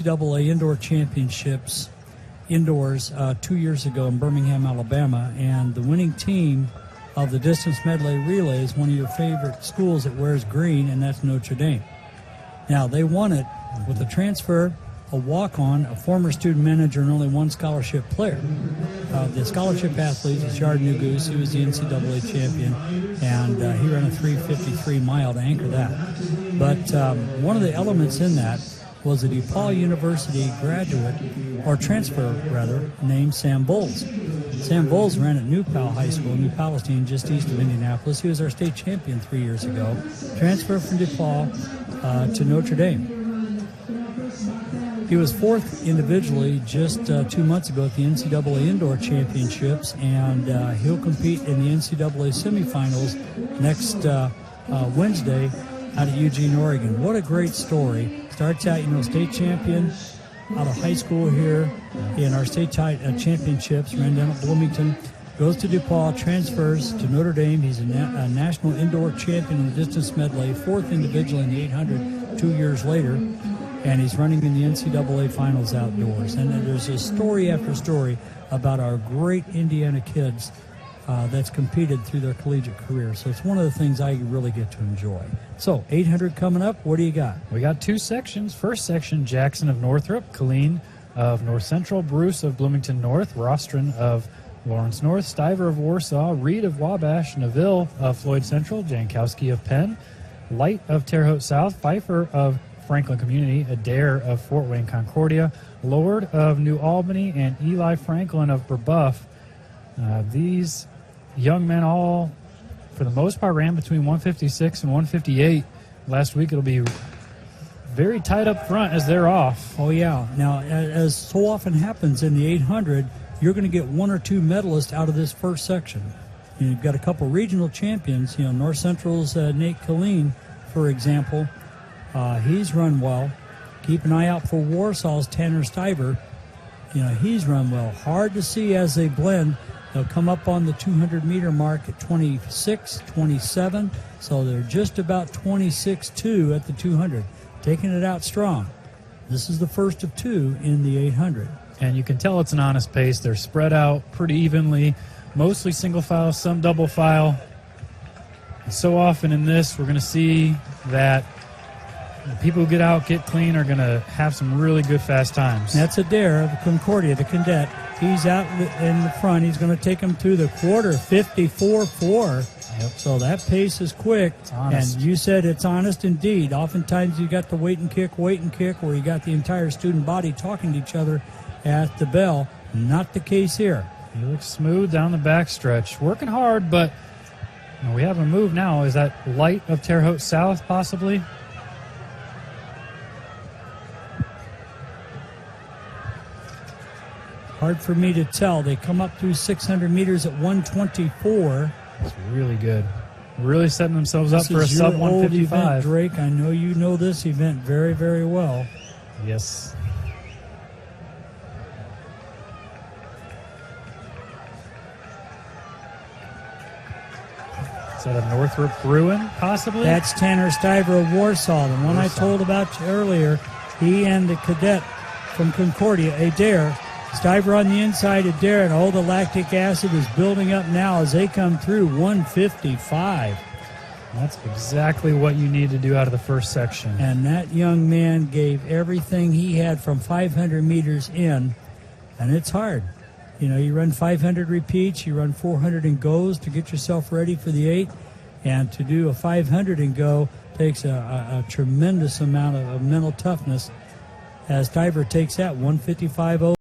NCAA Indoor Championships indoors 2 years ago in Birmingham, Alabama, and the winning team of the distance medley relay is one of your favorite schools that wears green, and that's Notre Dame. Now, they won it with a transfer, a walk-on, a former student manager, and only one scholarship player. The scholarship athlete is Jared Nuguse. He was the NCAA champion, and he ran a 3:53 mile to anchor that. But one of the elements in that was a DePaul University graduate, or transfer rather, named Sam Bowles. Sam Bowles ran at New Pal High School, New Palestine, just east of Indianapolis. He was our state champion 3 years ago. Transferred from DePaul to Notre Dame. He was fourth individually just 2 months ago at the NCAA Indoor Championships, and he'll compete in the NCAA semifinals next Wednesday out of Eugene, Oregon. What a great story. Starts out, state champion out of high school here in our state championships, ran down at Bloomington, goes to DePaul, transfers to Notre Dame. He's a national indoor champion in the distance medley, fourth individual in the 800 2 years later, and he's running in the NCAA finals outdoors. And then there's a story after story about our great Indiana kids that's competed through their collegiate career. So it's one of the things I really get to enjoy. So 800 coming up. What do you got? We got two sections. First section, Jackson of Northrop, Colleen of North Central, Bruce of Bloomington North, Rostron of Lawrence North, Stiver of Warsaw, Reed of Wabash, Neville of Floyd Central, Jankowski of Penn, Light of Terre Haute South, Pfeiffer of Franklin Community, Adair of Fort Wayne Concordia, Lord of New Albany, and Eli Franklin of Brebeuf. These young men all, for the most part, ran between 156 and 158. Last week it'll be very tight up front as they're off. Oh, yeah. Now, as so often happens in the 800, you're going to get one or two medalists out of this first section. You've got a couple regional champions. North Central's Nate Colleen, for example. He's run well. Keep an eye out for Warsaw's Tanner Stiver. He's run well. Hard to see as they blend. They'll come up on the 200-meter mark at 26, 27, so they're just about 26.2 at the 200, taking it out strong. This is the first of two in the 800. And you can tell it's an honest pace. They're spread out pretty evenly, mostly single file, some double file. And so often in this, we're going to see that the people who get out, get clean, are going to have some really good fast times. That's Adair of Concordia, the cadet. He's out in the front. He's going to take him to the quarter, 54.4. Yep. So that pace is quick. It's honest. And you said it's honest indeed. Oftentimes you got the wait and kick, where you got the entire student body talking to each other at the bell. Not the case here. He looks smooth down the backstretch. Working hard, but we have a move now. Is that Light of Terre Haute South possibly? Hard for me to tell. They come up through 600 meters at 124. That's really good. Really setting themselves up for a sub 155. Drake, I know you know this event very, very well. Yes. Is that a Northrop Bruin, possibly? That's Tanner Stiver of Warsaw, the one I told about earlier. He and the cadet from Concordia, Adair. Stiver on the inside of Adair, and all the lactic acid is building up now as they come through 155. That's exactly what you need to do out of the first section. And that young man gave everything he had from 500 meters in, and it's hard. You run 500 repeats, you run 400 and goes to get yourself ready for the 8, and to do a 500 and go takes a tremendous amount of mental toughness as Stiver takes that 155.0.